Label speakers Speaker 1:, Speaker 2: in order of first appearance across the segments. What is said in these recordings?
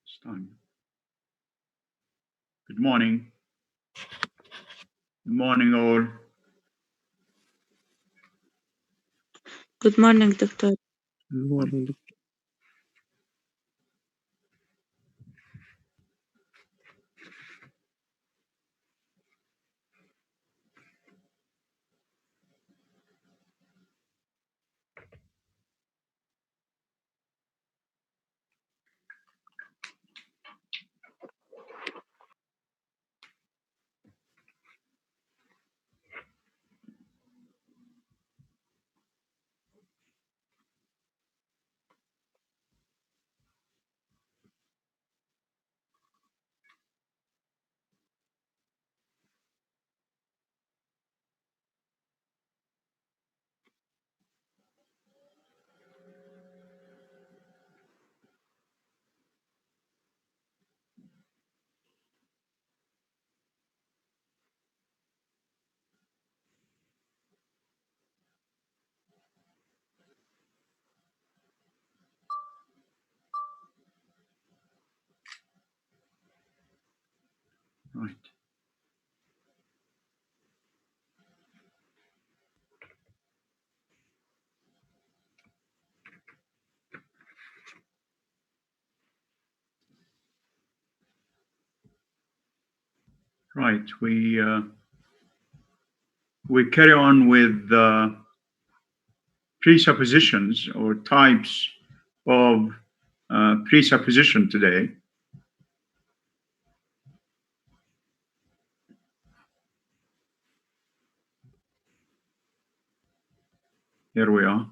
Speaker 1: It's time. Good morning. Good morning, all.
Speaker 2: Good morning, Doctor.
Speaker 3: Good morning.
Speaker 1: Right. Right. We carry on with presuppositions or types of presupposition today. Here we are.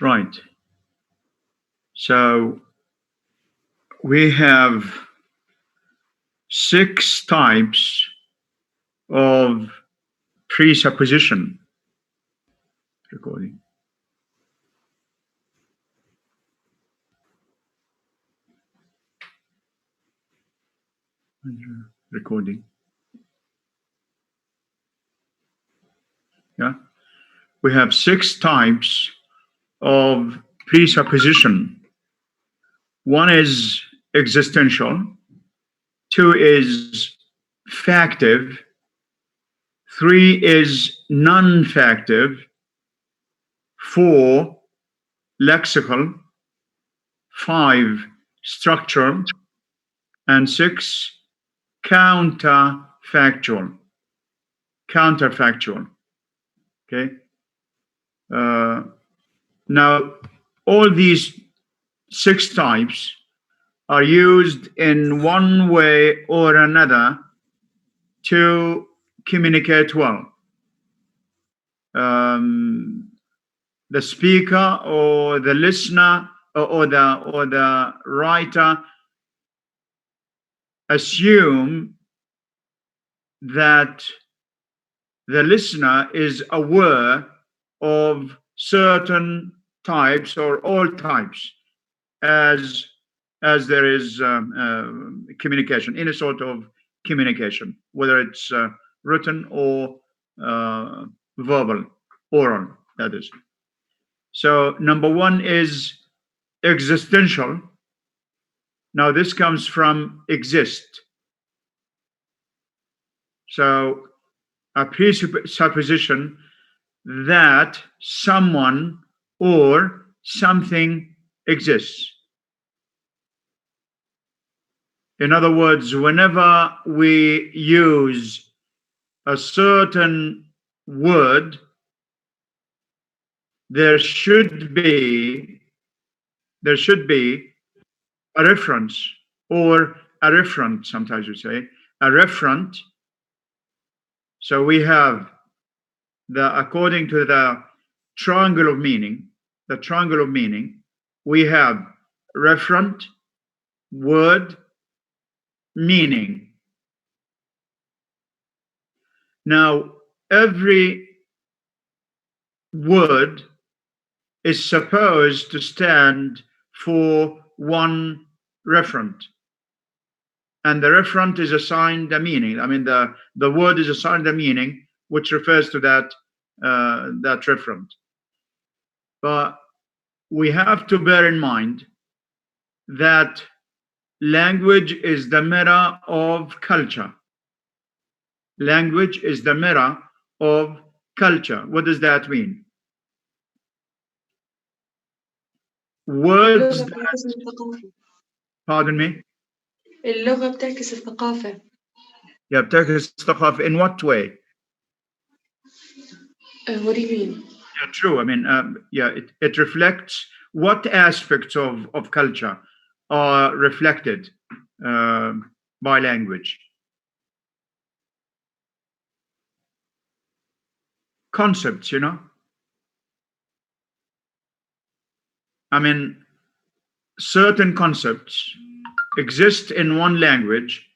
Speaker 1: Right. So we have 6 types of presupposition. Recording. Recording. Yeah. We have 6 types of presupposition. One is existential, 2 is factive, 3 is non-factive, 4 lexical, 5 structural, and 6 counterfactual. Okay. Now, all these 6 types are used in one way or another to communicate well. The speaker or the listener or the writer assume that the listener is aware of certain types or all types as there is communication, any sort of communication, whether it's written or verbal, oral, that is. So number one is existential. Now this comes from exist. So a presupposition that someone or something exists. In other words, whenever we use a certain word, there should be a reference or a referent, sometimes we say, a referent. So we have according to the triangle of meaning, we have referent, word, meaning. Now, every word is supposed to stand for one referent. And the referent is assigned a meaning. I mean, the word is assigned a meaning, which refers to that referent. But we have to bear in mind that language is the mirror of culture. Language is the mirror of culture. What does that mean? Words that, pardon me?
Speaker 3: اللغة بتعكس الثقافة.
Speaker 1: Yeah, بتعكس الثقافة. In what way?
Speaker 3: What do you mean?
Speaker 1: Yeah, true. I mean, it reflects what aspects of culture are reflected by language. Concepts, you know. I mean, certain concepts exist in one language,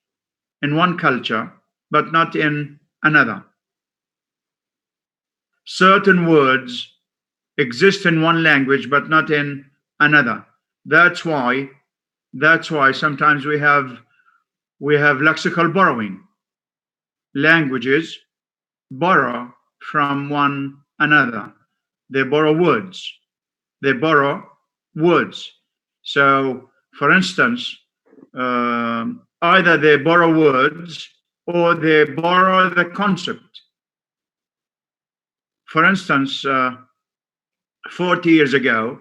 Speaker 1: in one culture, but not in another. Certain words exist in one language, but not in another. That's why sometimes we have lexical borrowing. Languages borrow from one another. They borrow words. So, for instance, either they borrow words or they borrow the concept. For instance, 40 years ago,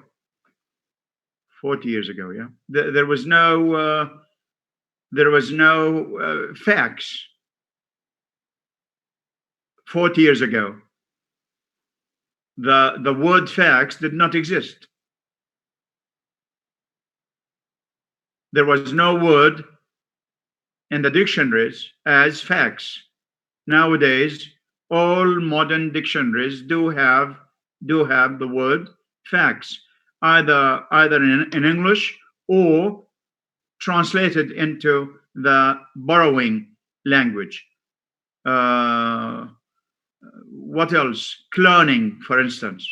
Speaker 1: yeah, there was no fax. 40 years ago, the word fax did not exist. There was no word in the dictionaries as fax. Nowadays, all modern dictionaries do have the word fax, either in English or translated into the borrowing language. What else? Cloning, for instance.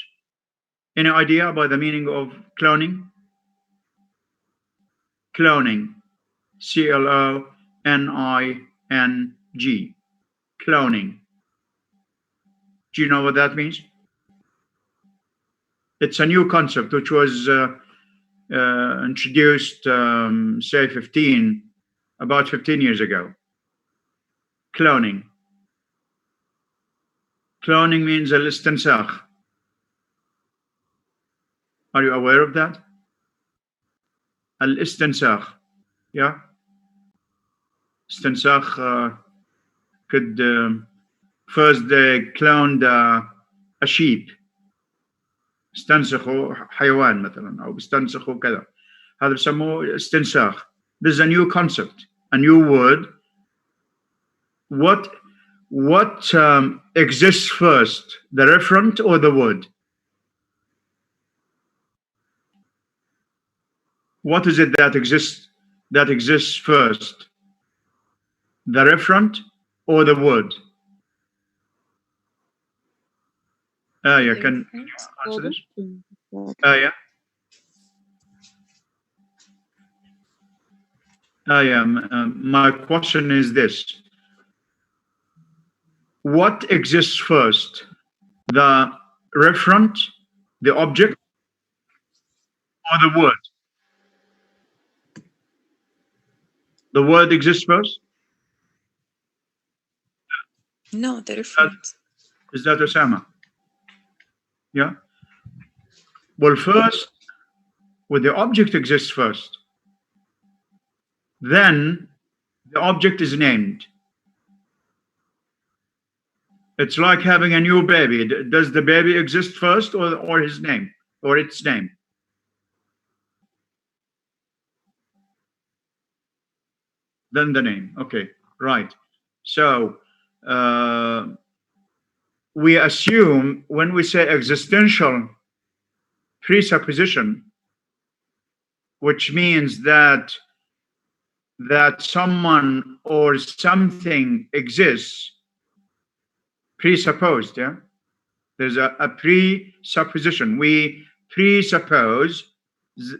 Speaker 1: Any idea about the meaning of cloning? Cloning, CLONING, cloning. Do you know what that means? It's a new concept which was introduced, say, about 15 years ago. Cloning. Cloning means al-istinsakh. Are you aware of that? Al-istinsakh. Yeah? Istinsakh could... first they cloned a sheep. استنسخوا حيوان مثلا أو استنسخوا كذا. هذا بسموه استنساخ. This is a new concept, a new word. What exists first, the referent or the word? What is it that exists first, the referent or the word? Yeah, can you answer this? Yeah. My question is this: what exists first, the referent, the object, or the word? The word exists first?
Speaker 2: No, the reference.
Speaker 1: Is that Osama? Yeah. Well, first, well, the object exists first. Then the object is named. It's like having a new baby. Does the baby exist first, or his name, or its name? Then the name. Okay, right. So we assume when we say existential presupposition, which means that someone or something exists, presupposed, yeah? There's a presupposition. We presuppose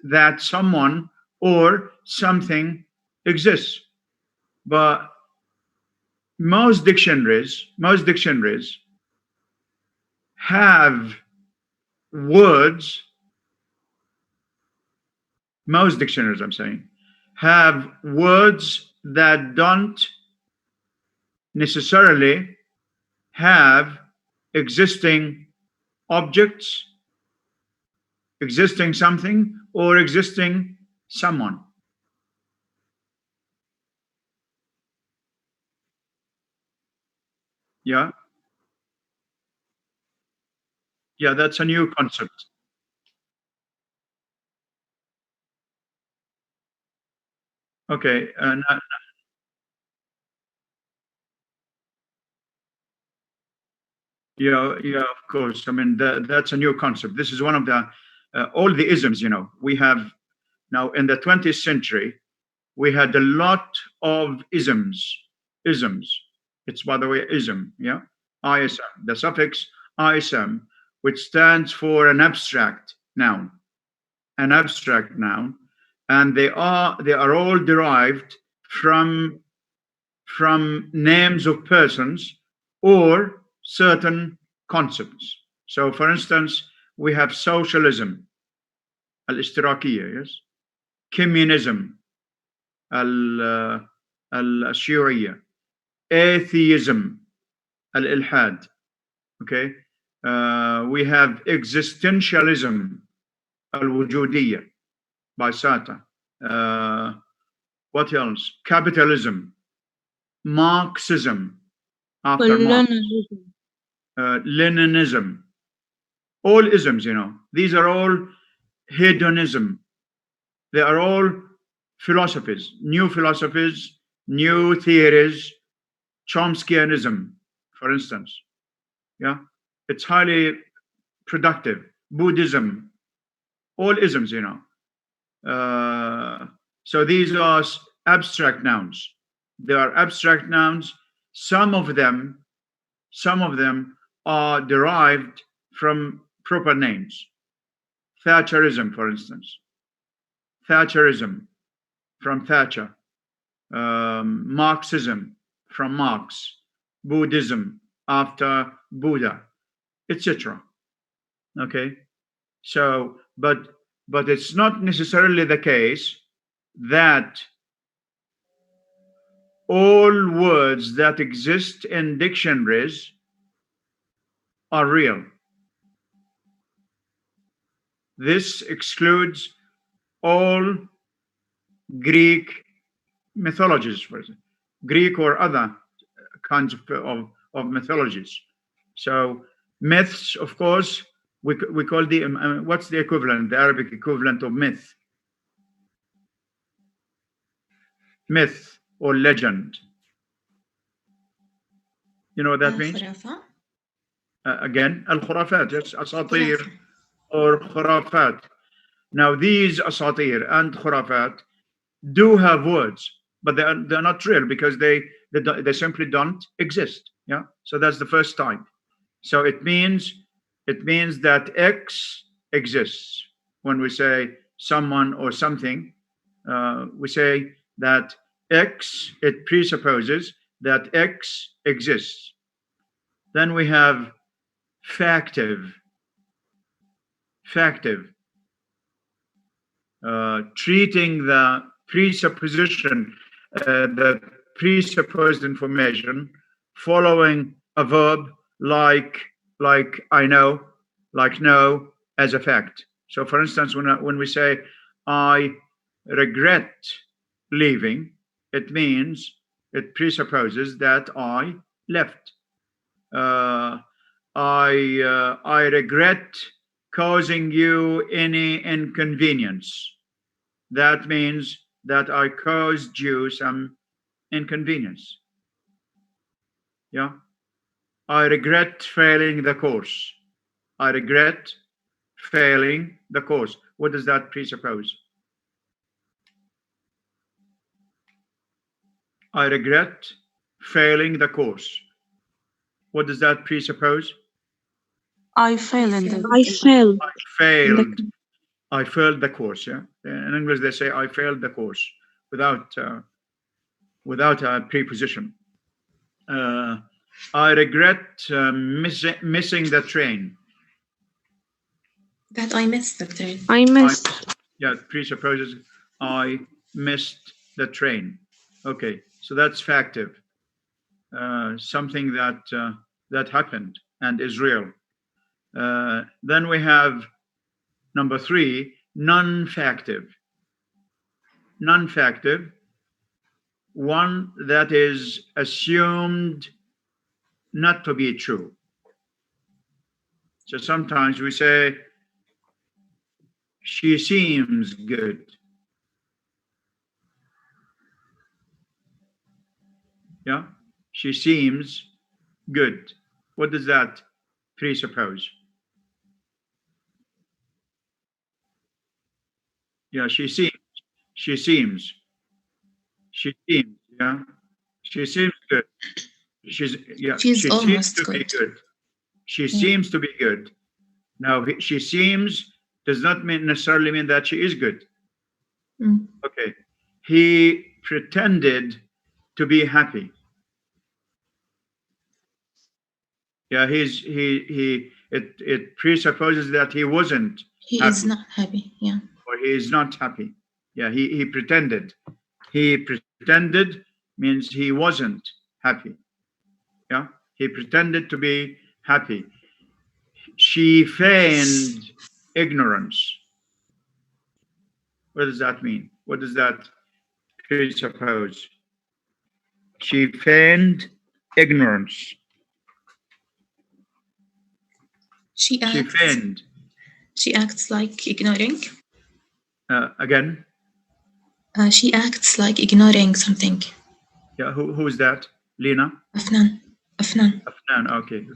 Speaker 1: that someone or something exists. But most dictionaries have words, most dictionaries, I'm saying, have words that don't necessarily have existing objects, existing something, or existing someone. Yeah. Yeah, that's a new concept. Okay, and yeah, of course. I mean, that's a new concept. This is one of the all the isms. We have now in the 20th century, we had a lot of isms. Isms. It's, by the way, ism. Yeah, ism. The suffix ism, which stands for an abstract noun. An abstract noun, and they are all derived from names of persons or certain concepts. So, for instance, we have socialism, al-ishtirakiyya, yes, communism, al-shiyu'iyya, atheism, al-ilhad. Okay, we have existentialism, al-wujudiyya, by Sartre. What else? Capitalism, Marxism, after Marx, Leninism, all isms, these are all hedonism. They are all philosophies, new theories, Chomskyanism, for instance. Yeah, it's highly productive. Buddhism, all isms, so these are abstract nouns. They are abstract nouns. Some of them are derived from proper names. Thatcherism, for instance. Thatcherism, from Thatcher. Marxism, from Marx. Buddhism, after Buddha, etc. Okay, so but it's not necessarily the case that all words that exist in dictionaries are real. This excludes all Greek mythologies, for example, Greek or other kinds of mythologies. So myths, of course, we call the what's the equivalent, the Arabic equivalent of myth? Myth or legend. You know what that means? Again, al-khurafat, yes, asatir or khurafat. Now these asatir and khurafat do have words, but they're not real because they simply don't exist. Yeah, so that's the first type. So it means that X exists. When we say someone or something, we say that X, it presupposes that X exists. Then we have factive. Factive. treating the presupposition, the presupposed information, following a verb like I know, like know, as a fact. So, for instance, when we say I regret leaving, it means it presupposes that I left. I regret causing you any inconvenience. That means that I caused you some inconvenience. Yeah. I regret failing the course. I regret failing the course. What does that presuppose? I regret failing the course. What does that presuppose?
Speaker 4: I failed in the
Speaker 2: I failed.
Speaker 1: I failed the course. Yeah. In English, they say I failed the course without a preposition. I regret missing the train.
Speaker 2: That I missed the train.
Speaker 1: Yeah, it presupposes I missed the train. Okay, so that's factive. Something that happened and is real. Then we have number 3, non-factive. Non-factive, one that is assumed not to be true. So sometimes we say, she seems good. Yeah, she seems good. What does that presuppose? Yeah, she seems. Yeah, she seems good. She seems to be good. She seems to be good. Now, she seems does not necessarily mean that she is good. Okay. He pretended to be happy. Yeah, it presupposes that he wasn't
Speaker 2: He
Speaker 1: happy.
Speaker 2: is not happy, yeah.
Speaker 1: Or he is not happy. Yeah, he pretended. He pretended means he wasn't happy. Yeah, he pretended to be happy. She feigned ignorance. What does that mean? What does that presuppose? She feigned ignorance.
Speaker 2: She acts like ignoring.
Speaker 1: Again?
Speaker 2: She acts like ignoring something.
Speaker 1: Yeah, who is that? Lena?
Speaker 2: Afnan.
Speaker 1: Okay.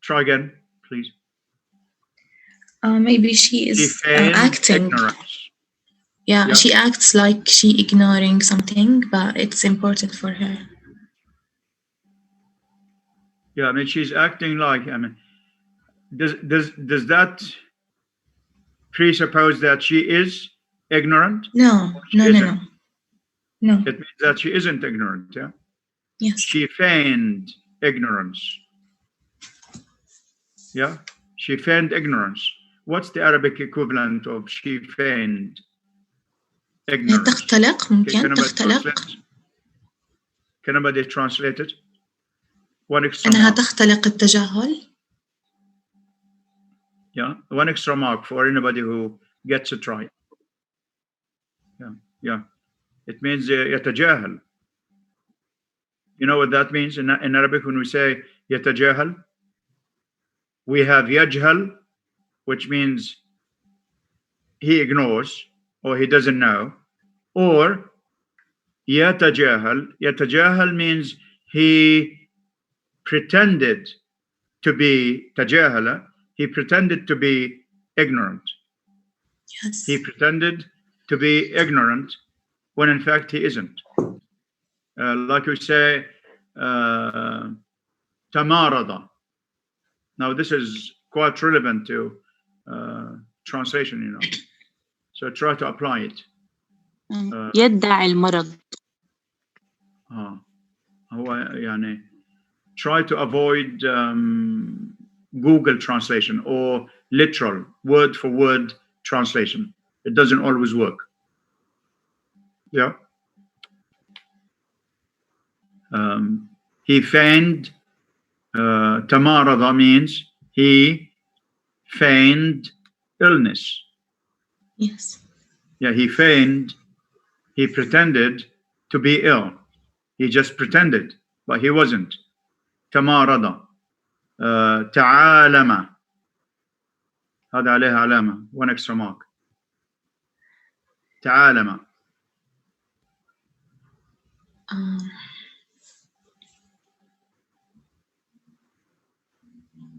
Speaker 1: Try again, please.
Speaker 2: Maybe she is acting.
Speaker 1: Ignorance.
Speaker 2: Yeah, she acts like she ignoring something, but it's important for her.
Speaker 1: Yeah, I mean, she's acting like, I mean, does that presuppose that she is ignorant?
Speaker 2: No.
Speaker 1: It means that she isn't ignorant, yeah?
Speaker 2: Yes.
Speaker 1: She feigned ignorance. Yeah? She feigned ignorance. What's the Arabic equivalent of she feigned ignorance?
Speaker 2: تختلق ممكن تختلق.
Speaker 1: Can anybody translate it? One extra
Speaker 2: أنها
Speaker 1: mark.
Speaker 2: تختلق التجاهل.
Speaker 1: Yeah, one extra mark for anybody who gets it right. Yeah. It means يتجاهل. You know what that means in Arabic when we say يتجاهل? We have يجهل, which means he ignores or he doesn't know, or يتجاهل. يتجاهل means he pretended to be تجاهل. He pretended to be ignorant.
Speaker 2: Yes.
Speaker 1: He pretended to be ignorant when in fact he isn't. Like we say, tamarada. Now this is quite relevant to translation, you know. So try to apply it.
Speaker 4: يدعي المرض.
Speaker 1: هو يعني try to avoid Google translation or literal, word for word translation. It doesn't always work. Yeah. He feigned, tamarada means he feigned illness.
Speaker 2: Yes.
Speaker 1: Yeah, he feigned, he pretended to be ill. He just pretended, but he wasn't. تمارض. تعالم. هذا عليها علامة. One extra mark. تعالم.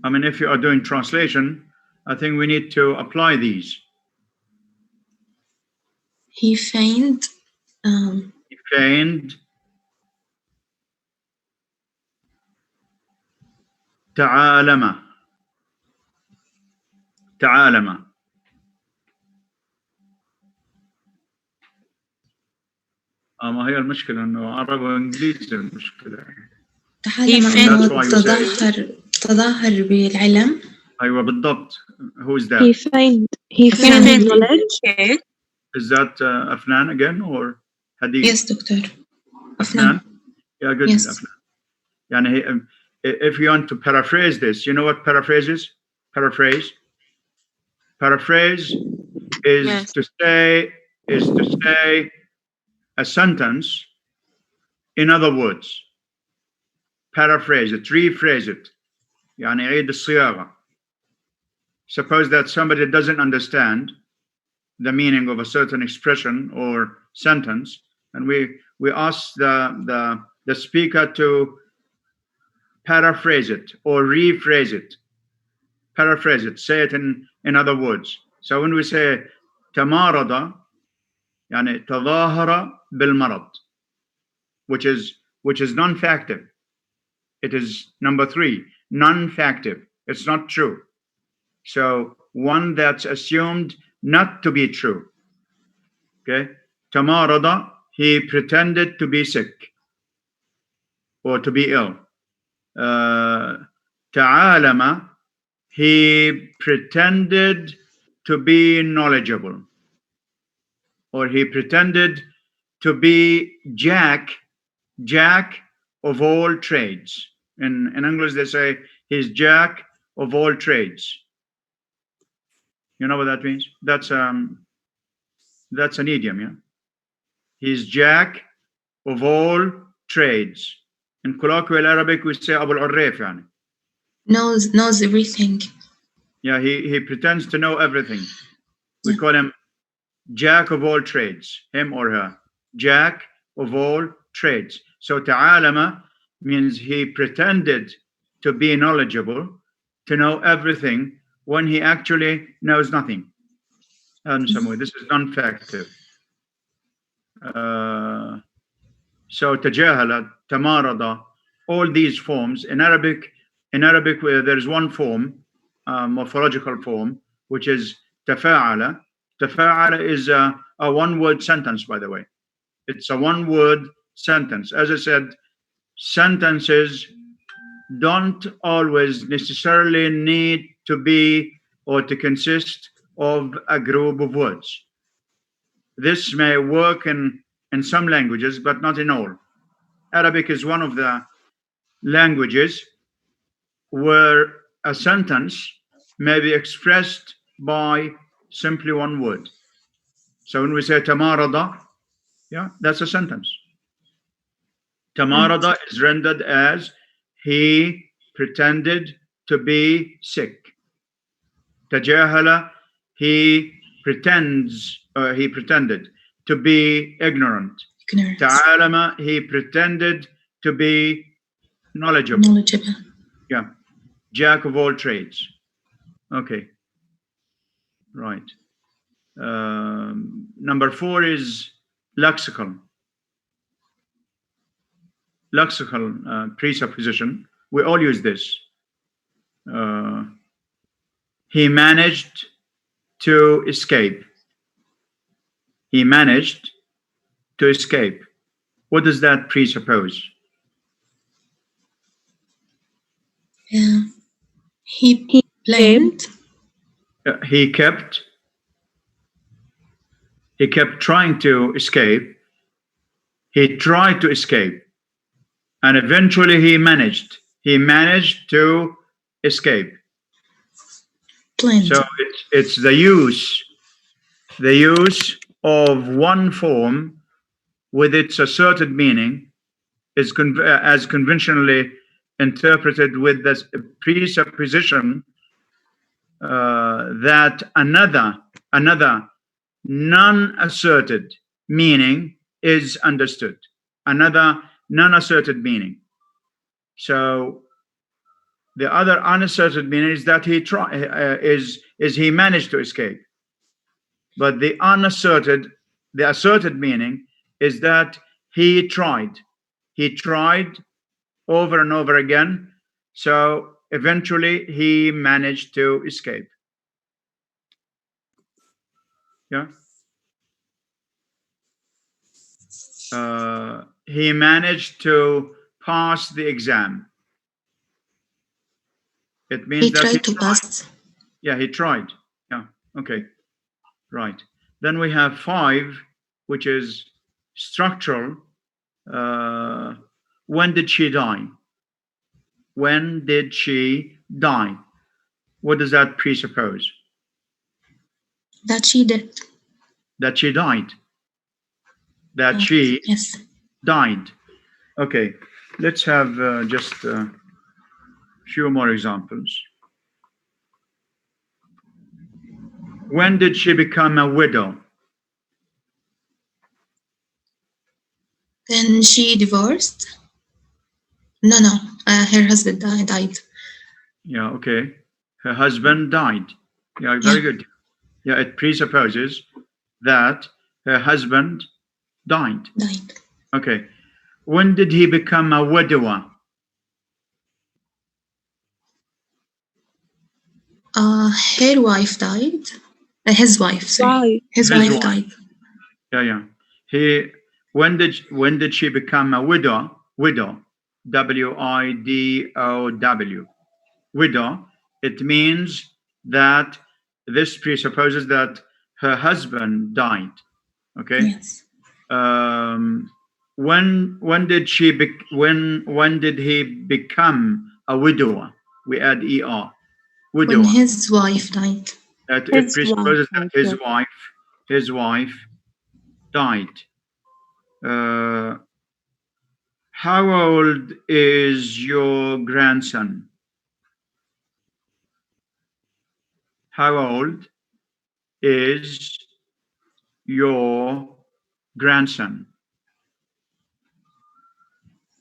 Speaker 1: I mean, if you are doing translation, I think we need to apply these.
Speaker 2: He feigned.
Speaker 1: He feigned. تعالم. تعالم. ما هي المشكلة إنه عربي وإنجليزي المشكلة.
Speaker 2: تظاهر بالعلم.
Speaker 1: أيوة بالضبط. Who is that?
Speaker 4: He feigned knowledge.
Speaker 1: Is that Afnan again or Hadith?
Speaker 2: Yes, Doctor.
Speaker 1: Afnan? Yeah, good.
Speaker 2: Yes.
Speaker 1: Afnan. يعني, if you want to paraphrase this, you know what paraphrase is? Paraphrase. Paraphrase is
Speaker 4: Yes.
Speaker 1: to say a sentence in other words. Paraphrase it, rephrase it. يعني عيد الصياغة. Suppose that somebody doesn't understand the meaning of a certain expression or sentence, and we ask the speaker to paraphrase it or rephrase it. Paraphrase it, say it in other words. So when we say tamarada, يعني تظاهر بالمرض, which is non-factive. It is number 3, non-factive. It's not true. So one that's assumed not to be true. Okay, tamarada, he pretended to be sick or to be ill. Ta'alama, he pretended to be knowledgeable, or he pretended to be jack of all trades. In English they say he's jack of all trades. You know what that means? That's an idiom, yeah. He's jack of all trades. In colloquial Arabic we say Abu al-Urrayf, yani.
Speaker 2: Knows everything.
Speaker 1: Yeah, he pretends to know everything. We call him jack of all trades, him or her. Jack of all trades. So ta'alama means he pretended to be knowledgeable, to know everything, when he actually knows nothing. And some way, this is non-factive. So tajahala, tamarada, all these forms in Arabic. In Arabic, there is one form, morphological form, which is tafa'ala. Tafa'ala is a one-word sentence, by the way. It's a one-word sentence. As I said, sentences don't always necessarily need to be or to consist of a group of words. This may work in some languages, but not in all. Arabic is one of the languages where a sentence may be expressed by simply one word. So when we say tamarada, yeah, that's a sentence. Tamarada is rendered as he pretended to be sick. Tajahala, he pretended to be ignorant. Ta'alama, he pretended to be knowledgeable. Yeah, jack of all trades. Okay, right. Number 4 is lexical. Lexical presupposition. We all use this. He managed to escape. He managed to escape. What does that presuppose?
Speaker 2: He blamed.
Speaker 1: he kept trying to escape. He tried to escape, and eventually he managed. He managed to escape.
Speaker 2: Plenty.
Speaker 1: So it's the use of one form with its asserted meaning is as conventionally interpreted with the presupposition that another non-asserted meaning is understood. Another non-asserted meaning. So the other unasserted meaning is that he he managed to escape. But the asserted meaning is that he tried. He tried over and over again. So eventually he managed to escape. Yeah. He managed to pass the exam. It means
Speaker 2: He
Speaker 1: that
Speaker 2: tried to pass.
Speaker 1: Yeah, he tried. Yeah. Okay. Right. Then we have 5, which is structural. When did she die? When did she die? What does that presuppose?
Speaker 2: That she did.
Speaker 1: That she died. That she
Speaker 2: Yes.
Speaker 1: died. Okay. Let's have just a few more examples. When did she become a widow?
Speaker 2: Then she divorced? No. Her husband died.
Speaker 1: Yeah, okay. Her husband died. Yeah, very good. Yeah, it presupposes that her husband died.
Speaker 2: Died.
Speaker 1: Okay. When did he become a widower?
Speaker 2: Her wife died. His wife, sorry. His wife died.
Speaker 1: Yeah. When did she become a widow? Widow. W-I-D-O-W. Widow. It means that this presupposes that her husband died. Okay.
Speaker 2: Yes.
Speaker 1: When did he become a widower? We add er. Widower.
Speaker 2: When his wife died.
Speaker 1: That it presupposes that his wife died. How old is your grandson? How old is your grandson?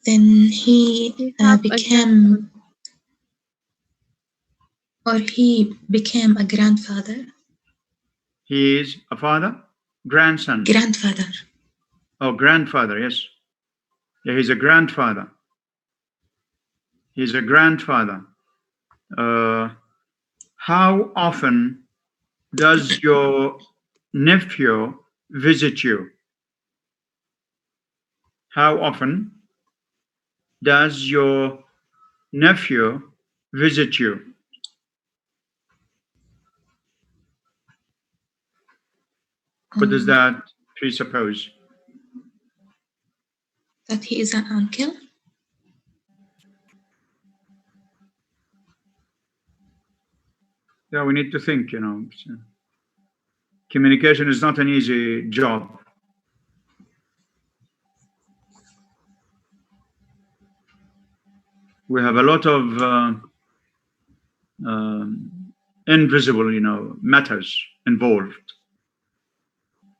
Speaker 2: Then he became a grandfather.
Speaker 1: He is a father? Grandson?
Speaker 2: Grandfather.
Speaker 1: Oh, grandfather, yes. Yeah, he's a grandfather. He's a grandfather. How often does your nephew visit you? How often does your nephew visit you? What does that presuppose?
Speaker 2: That he is an uncle?
Speaker 1: Yeah, we need to think, Communication is not an easy job. We have a lot of invisible, matters involved.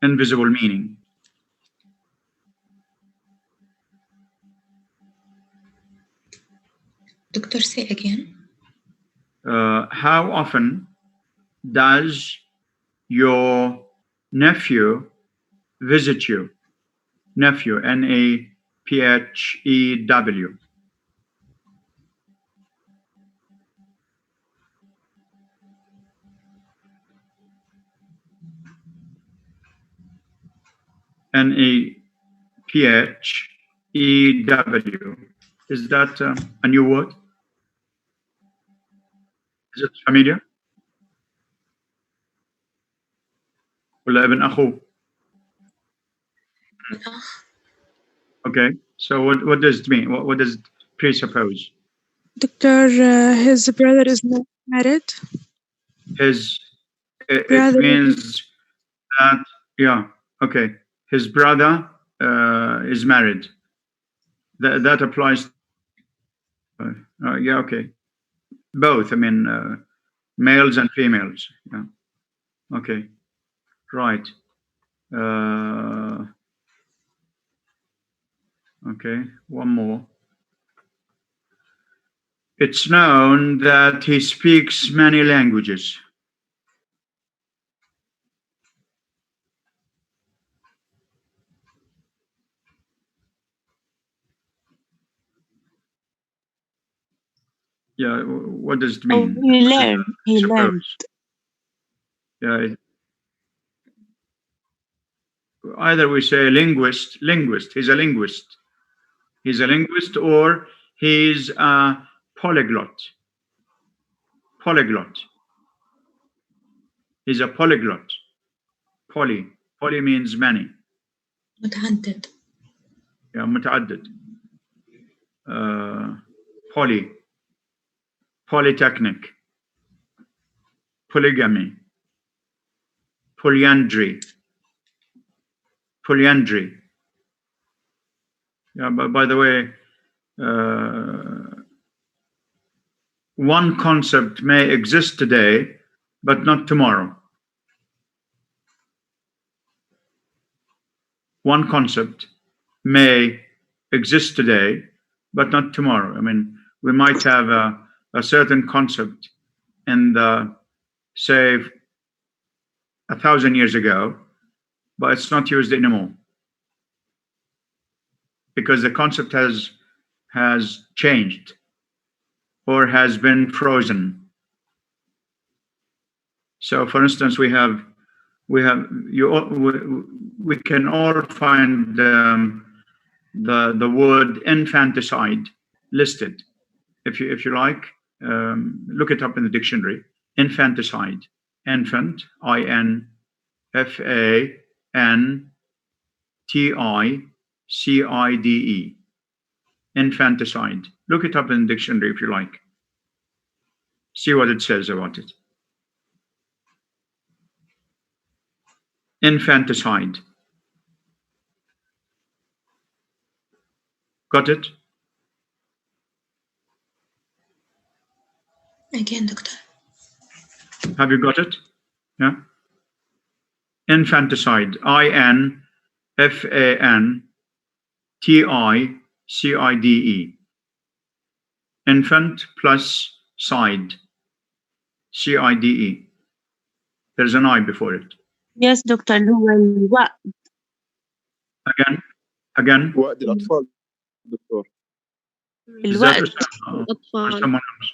Speaker 1: Invisible meaning.
Speaker 2: Doctor, say again.
Speaker 1: How often does your nephew visit you? Nephew, N-A-P-H-E-W. N-A-P-H-E-W. Is that a new word? Is it familiar? ولا ابن أخوه. Okay, so what does it mean? What does it presuppose?
Speaker 4: Doctor, his brother is not married.
Speaker 1: It
Speaker 4: Brother.
Speaker 1: means that, yeah, okay, his brother is married. That applies. Yeah, okay, both. I mean, males and females. Yeah. Okay, right. Okay, one more. It's known that he speaks many languages. Yeah, what does it mean?
Speaker 5: Oh, he learned.
Speaker 1: Yeah, either we say linguist, he's a linguist. He's a linguist, or he's a polyglot. He's a polyglot. Poly means many.
Speaker 2: متعدد.
Speaker 1: Yeah, متعدد. Polytechnic, polygamy, polyandry. Yeah, but by the way, one concept may exist today, but not tomorrow. One concept may exist today, but not tomorrow. I mean, we might have a certain concept in the, say, 1,000 years ago, but it's not used anymore because the concept has changed or has been frozen. So, for instance, we can all find the word infanticide listed. If you like, look it up in the dictionary. Infanticide, infant, INFANTICIDE, infanticide. Look it up in the dictionary if you like. See what it says about it. Infanticide. Got it?
Speaker 2: Again, doctor.
Speaker 1: Have you got it? Yeah. Infanticide. INFANTICIDE. Infant plus side. CIDE. There's an I before it.
Speaker 5: Yes, Doctor. هو الوقت.
Speaker 1: Again.
Speaker 6: وقت الأطفال دكتور.
Speaker 1: Is that
Speaker 5: الوقت.
Speaker 1: or someone else?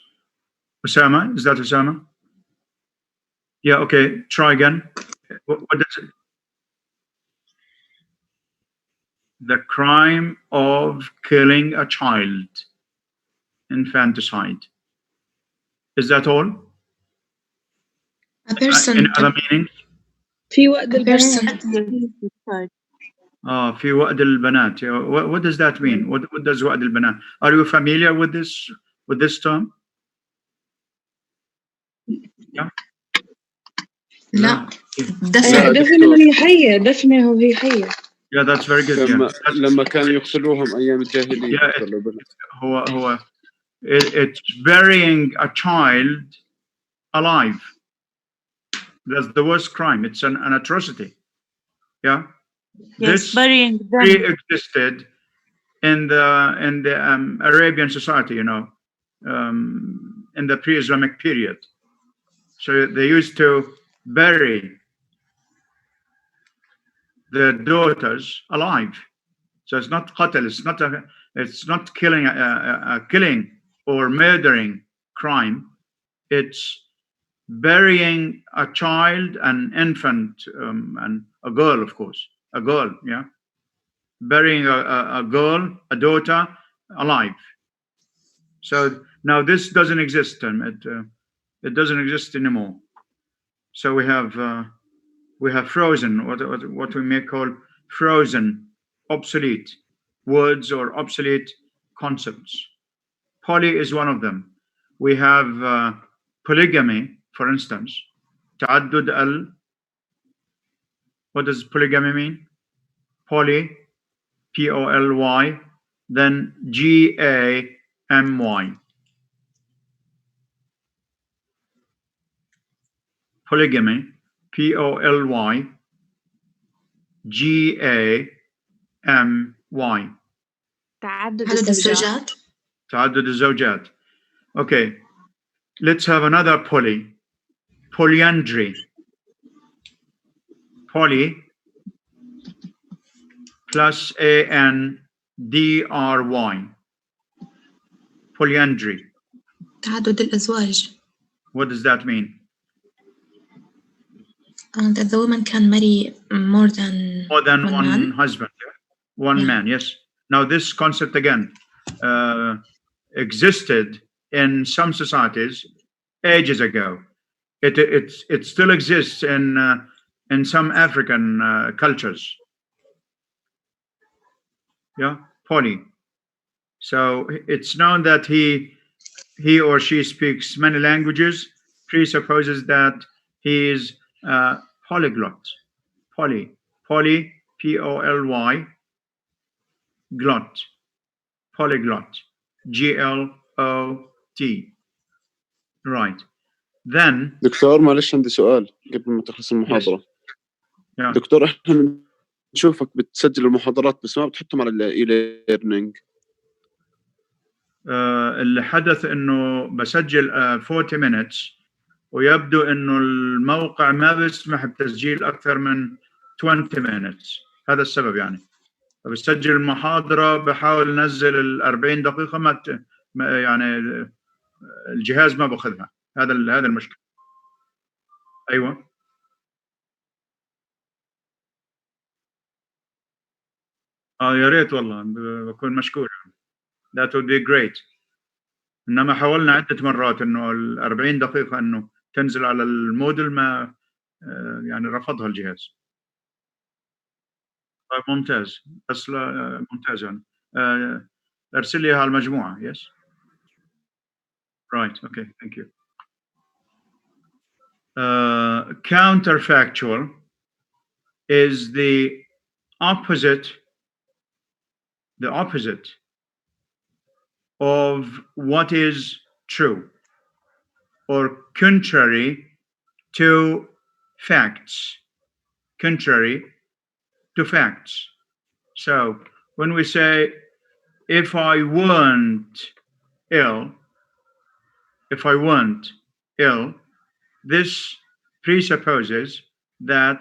Speaker 1: Osama? Is that Osama? Yeah, okay. Try again. What is it? The crime of killing a child. Infanticide. Is that all?
Speaker 2: A person.
Speaker 1: Any other meaning?
Speaker 4: في وقت
Speaker 2: البنات.
Speaker 1: في وقت البنات. What does that mean? What does وقت البنات? Are you familiar with this term? Yeah.
Speaker 2: لا.
Speaker 4: دفنه هي حية.
Speaker 1: Yeah, that's very good.
Speaker 6: لما كانوا يقتلوهم أيام الجاهلية.
Speaker 1: هو it's burying a child alive. That's the worst crime. It's an atrocity. Yeah.
Speaker 5: Yes,
Speaker 1: this
Speaker 5: burying them
Speaker 1: pre-existed in the Arabian society, you know, in the pre-Islamic period. So they used to bury their daughters alive. So it's not qatl. It's not killing a killing or murdering crime. It's burying a child, an infant, and a girl, of course, a girl. Yeah, burying a girl, a daughter, alive. So now this doesn't exist. It doesn't exist anymore. So we We have frozen, what we may call frozen, obsolete words or obsolete concepts. Poly is one of them. We have polygamy, for instance. تعدد what does polygamy mean? Poly, P-O-L-Y, then G-A-M-Y. Polygamy, P-O-L-Y, G-A-M-Y.
Speaker 2: تعدد الزوجات.
Speaker 1: تعدد الزوجات. Okay, let's have another poly. Polyandry. Poly plus A-N-D-R-Y. Polyandry.
Speaker 2: تعدد الأزواج.
Speaker 1: What does that mean?
Speaker 2: That the woman can marry more than
Speaker 1: one
Speaker 2: man.
Speaker 1: husband, one man, yes. Now this concept again existed in some societies ages ago. It still exists in some African cultures. Yeah, poly. So it's known that he or she speaks many languages, presupposes that he is polyglot. Poly, P-O-L-Y, glot, polyglot, G-L-O-T. Right. Then
Speaker 6: دكتور معلش عندي سؤال قبل ما تخلص المحاضرة.
Speaker 1: Yeah.
Speaker 6: دكتور احنا نشوفك بتسجل المحاضرات بس ما بتحطهم على الاي ليرنينج.
Speaker 1: اللي حدث انه بسجل 40 minutes ويبدو انه الموقع ما بيسمح بتسجيل اكثر من 20 minutes. هذا السبب يعني. بسجل المحاضرة بحاول انزل ال 40 دقيقة ما يعني الجهاز ما باخذها. هذا المشكلة. ايوه. يا ريت والله بكون مشكور. That would be great. انما حاولنا عدة مرات انه ال 40 دقيقة انه تنزل على الموديل ما يعني رفضها الجهاز. طيب ممتاز. بس ممتاز يعني. ارسل لي على المجموعة. Yes. Right. Okay. Thank you. Counterfactual is the opposite of what is true or contrary to facts. Contrary to facts. So when we say, if I weren't ill, this presupposes that